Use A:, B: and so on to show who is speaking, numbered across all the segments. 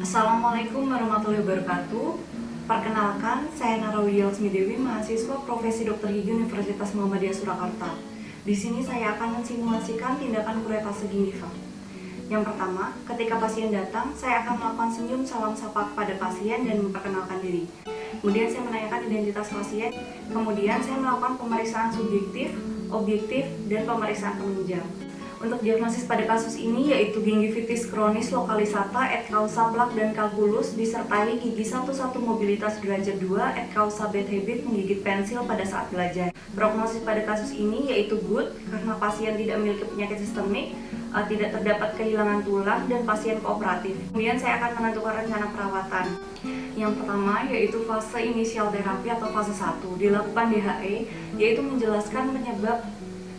A: Assalamualaikum warahmatullahi wabarakatuh. Perkenalkan, saya Narawiyah Dewi, mahasiswa Profesi Dokter Gigi Universitas Muhammadiyah Surakarta. Di sini saya akan mensimulasikan tindakan kuretase gingiva. Yang pertama, ketika pasien datang, saya akan melakukan senyum salam sapa kepada pasien dan memperkenalkan diri. Kemudian saya menanyakan identitas pasien. Kemudian saya melakukan pemeriksaan subjektif, objektif, dan pemeriksaan penunjang. Untuk diagnosis pada kasus ini yaitu gingivitis kronis lokalisata et causa plak dan kalkulus disertai gigi 1-1 mobilitas derajat 2 et causa bad habit menggigit pensil pada saat belajar. Prognosis pada kasus ini yaitu good karena pasien tidak memiliki penyakit sistemik, tidak terdapat kehilangan tulang, dan pasien kooperatif. Kemudian saya akan menentukan rencana perawatan. Yang pertama yaitu fase inisial terapi atau fase 1 dilakukan DHE, yaitu menjelaskan penyebab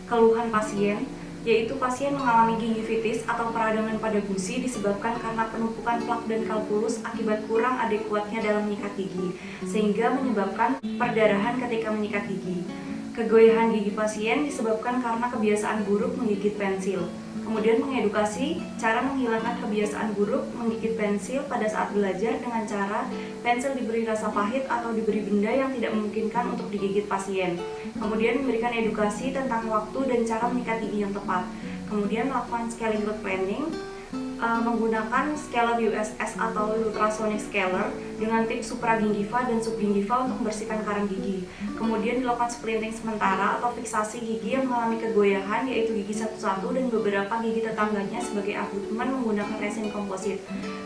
A: keluhan pasien, yaitu pasien mengalami gingivitis atau peradangan pada gusi disebabkan karena penumpukan plak dan kalkulus akibat kurang adekuatnya dalam menyikat gigi, sehingga menyebabkan perdarahan ketika menyikat gigi. Kegoyahan gigi pasien disebabkan karena kebiasaan buruk menggigit pensil. Kemudian mengedukasi cara menghilangkan kebiasaan buruk menggigit pensil pada saat belajar dengan cara pensil diberi rasa pahit atau diberi benda yang tidak memungkinkan untuk digigit pasien. Kemudian memberikan edukasi tentang waktu dan cara menyikat gigi yang tepat. Kemudian melakukan scaling root planning menggunakan scaler USS atau ultrasonic scaler dengan tip supragingiva dan subgingiva untuk membersihkan karang gigi. Kemudian dilakukan splinting sementara atau fiksasi gigi yang mengalami kegoyahan, yaitu gigi 1-1 dan beberapa gigi tetangganya sebagai abutmen menggunakan resin komposit.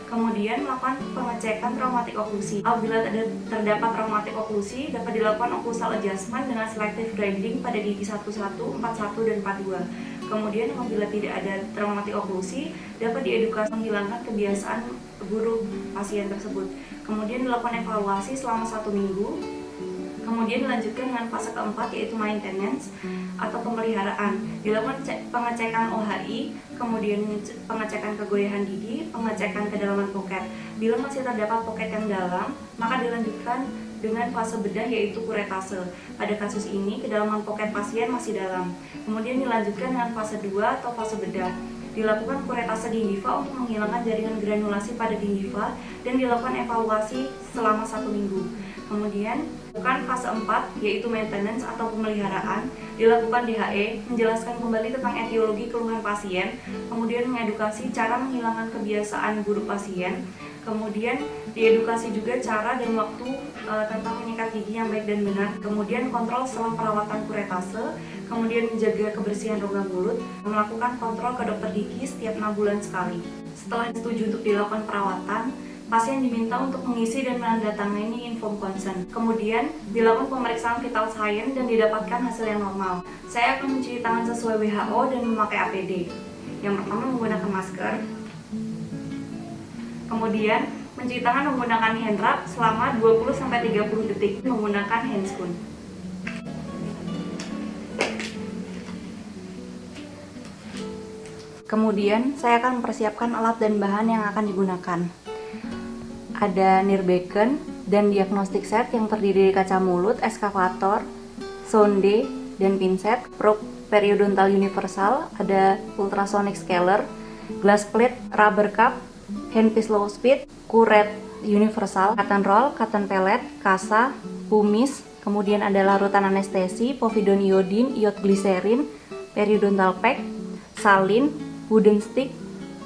A: Kemudian melakukan pengecekan traumatik oklusi. Apabila terdapat traumatik oklusi, dapat dilakukan occlusal adjustment dengan selective grinding pada gigi 1-1, 4-1, dan 4-2. Kemudian apabila tidak ada traumatik oklusi, dapat diedukasi menghilangkan kebiasaan buruk pasien tersebut. Kemudian dilakukan evaluasi selama 1 minggu. Kemudian dilanjutkan dengan fase keempat yaitu maintenance atau pemeliharaan. Dilakukan pengecekan OHI, kemudian pengecekan kegoyahan gigi, pengecekan kedalaman poket. Bila masih terdapat poket yang dalam, maka dilanjutkan dengan fase bedah yaitu kuretase. Pada kasus ini, kedalaman poket pasien masih dalam. Kemudian dilanjutkan dengan fase 2 atau fase bedah. Dilakukan kuretase gingiva untuk menghilangkan jaringan granulasi pada gingiva dan dilakukan evaluasi selama 1 minggu. Kemudian dilakukan fase 4 yaitu maintenance atau pemeliharaan. Dilakukan DHE, menjelaskan kembali tentang etiologi keluhan pasien, kemudian mengedukasi cara menghilangkan kebiasaan buruk pasien. Kemudian diedukasi juga cara dan waktu tentang menyikat gigi yang baik dan benar. Kemudian kontrol setelah perawatan kuretase. Kemudian menjaga kebersihan rongga mulut. Melakukan kontrol ke dokter gigi setiap 6 bulan sekali. Setelah disetujui untuk dilakukan perawatan, pasien diminta untuk mengisi dan menandatangani inform consent. Kemudian dilakukan pemeriksaan vital sign dan didapatkan hasil yang normal. Saya akan mencuci tangan sesuai WHO dan memakai APD. Yang pertama menggunakan masker. Kemudian mencuci tangan menggunakan hand rub selama 20-30 detik menggunakan handscoon. Kemudian saya akan mempersiapkan alat dan bahan yang akan digunakan. Ada nirbeacon dan diagnostic set yang terdiri dari kaca mulut, eskavator, sonde, dan pinset, probe periodontal universal, ada ultrasonic scaler, glass plate, rubber cup, handpiece low speed, kuret universal, cotton roll, cotton pellet, kasa, kumis, kemudian ada larutan anestesi, povidone iodine, iod glycerin, periodontal pack, salin, wooden stick,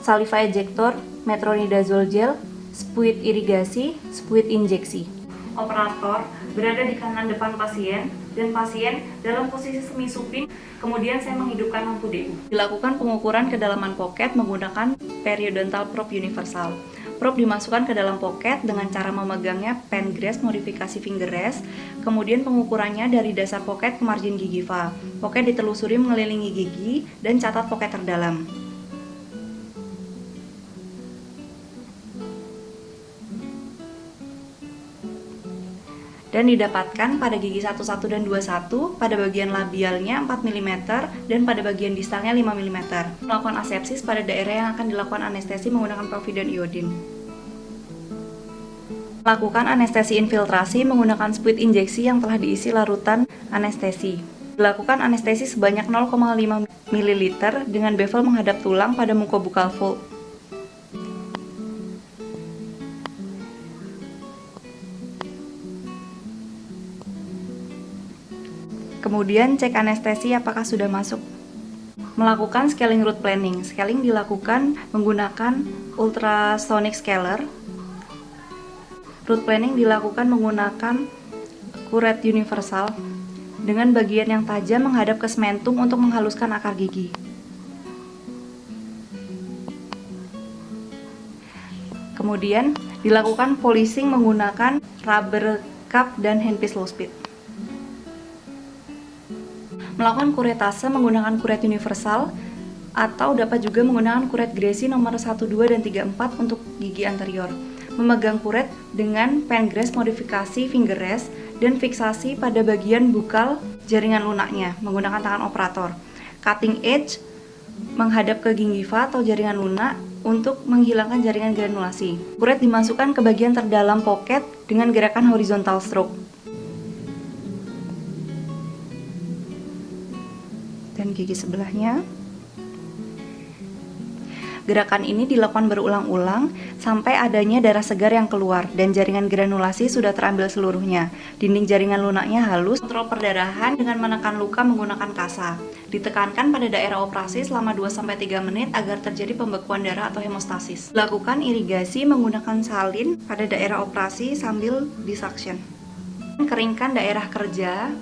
A: saliva ejector, metronidazole gel, spuit irigasi, spuit injeksi. Operator berada di kanan depan pasien dan pasien dalam posisi semi supin. Kemudian saya menghidupkan lampu DU. Dilakukan pengukuran kedalaman poket menggunakan periodontal probe universal. Probe dimasukkan ke dalam poket dengan cara memegangnya pen grass modifikasi finger rest. Kemudian pengukurannya dari dasar poket ke margin gingiva. Poket ditelusuri mengelilingi gigi dan catat poket terdalam. Dan didapatkan pada gigi 1-1 dan 2-1, pada bagian labialnya 4 mm dan pada bagian distalnya 5 mm. Melakukan asepsis pada daerah yang akan dilakukan anestesi menggunakan povidone iodine. Lakukan anestesi infiltrasi menggunakan spuit injeksi yang telah diisi larutan anestesi. Dilakukan anestesi sebanyak 0,5 ml dengan bevel menghadap tulang pada mucobukal fold. Kemudian cek anestesi apakah sudah masuk. Melakukan scaling root planning. Scaling dilakukan menggunakan ultrasonic scaler. Root planning dilakukan menggunakan kuret universal dengan bagian yang tajam menghadap ke sementum untuk menghaluskan akar gigi. Kemudian dilakukan polishing menggunakan rubber cup dan handpiece low speed. Melakukan kuretase menggunakan kuret universal atau dapat juga menggunakan kuret Gracey nomor 1, 2, dan 3, 4 untuk gigi anterior. Memegang kuret dengan pen grace modifikasi finger rest dan fiksasi pada bagian bukal jaringan lunaknya menggunakan tangan operator. Cutting edge menghadap ke gingiva atau jaringan lunak untuk menghilangkan jaringan granulasi. Kuret dimasukkan ke bagian terdalam pocket dengan gerakan horizontal stroke. Dan gigi sebelahnya. Gerakan ini dilakukan berulang-ulang sampai adanya darah segar yang keluar dan jaringan granulasi sudah terambil seluruhnya. Dinding jaringan lunaknya halus. Kontrol perdarahan dengan menekan luka menggunakan kasa. Ditekankan pada daerah operasi selama 2-3 menit agar terjadi pembekuan darah atau hemostasis. Lakukan irigasi menggunakan salin pada daerah operasi sambil disuction. Keringkan daerah kerja.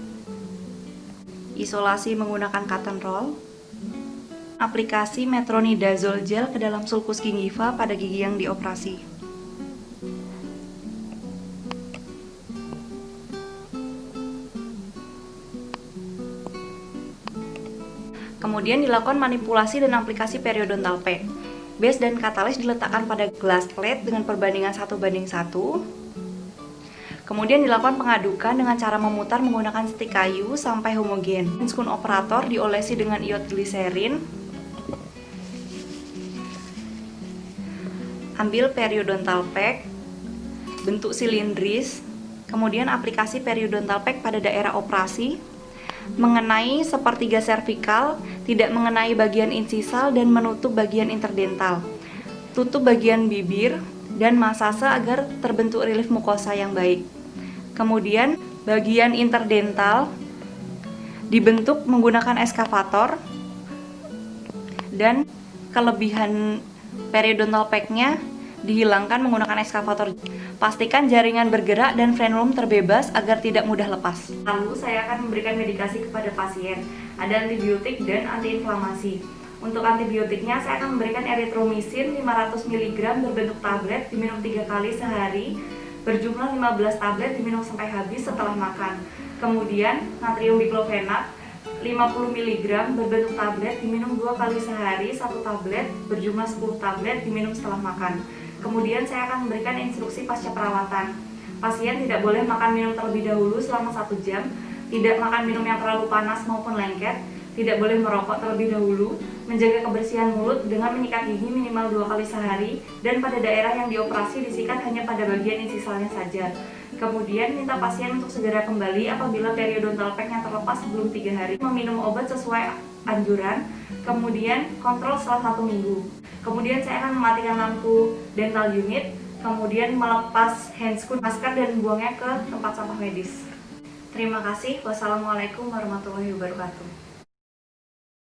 A: Isolasi menggunakan cotton roll. Aplikasi metronidazole gel ke dalam sulcus gingiva pada gigi yang dioperasi. Kemudian dilakukan manipulasi dan aplikasi periodontal pack. Base dan katalis diletakkan pada glass plate dengan perbandingan 1:1. Kemudian dilakukan pengadukan dengan cara memutar menggunakan stik kayu sampai homogen. Spoon operator diolesi dengan iod gliserin. Ambil periodontal pack, bentuk silindris, kemudian aplikasi periodontal pack pada daerah operasi, mengenai sepertiga servikal, tidak mengenai bagian insisal dan menutup bagian interdental. Tutup bagian bibir dan masase agar terbentuk relief mukosa yang baik. Kemudian bagian interdental dibentuk menggunakan eskavator dan kelebihan periodontal pack-nya dihilangkan menggunakan eskavator. Pastikan jaringan bergerak dan frenulum terbebas agar tidak mudah lepas. Lalu saya akan memberikan medikasi kepada pasien. Ada antibiotik dan antiinflamasi. Untuk antibiotiknya saya akan memberikan erythromycin 500 mg berbentuk tablet diminum 3 kali sehari. Berjumlah 15 tablet diminum sampai habis setelah makan. Kemudian natrium diklofenak 50 mg berbentuk tablet diminum 2 kali sehari, 1 tablet berjumlah 10 tablet diminum setelah makan. Kemudian saya akan memberikan instruksi pasca perawatan. Pasien tidak boleh makan minum terlebih dahulu selama 1 jam, tidak makan minum yang terlalu panas maupun lengket, tidak boleh merokok terlebih dahulu, menjaga kebersihan mulut dengan menyikat gigi minimal 2 kali sehari, dan pada daerah yang dioperasi disikat hanya pada bagian insisalnya saja. Kemudian minta pasien untuk segera kembali apabila periodontal pack-nya terlepas sebelum 3 hari. Meminum obat sesuai anjuran, kemudian kontrol setelah 1 minggu. Kemudian saya akan mematikan lampu dental unit, kemudian melepas handscoon, masker, dan buangnya ke tempat sampah medis. Terima kasih. Wassalamualaikum warahmatullahi wabarakatuh.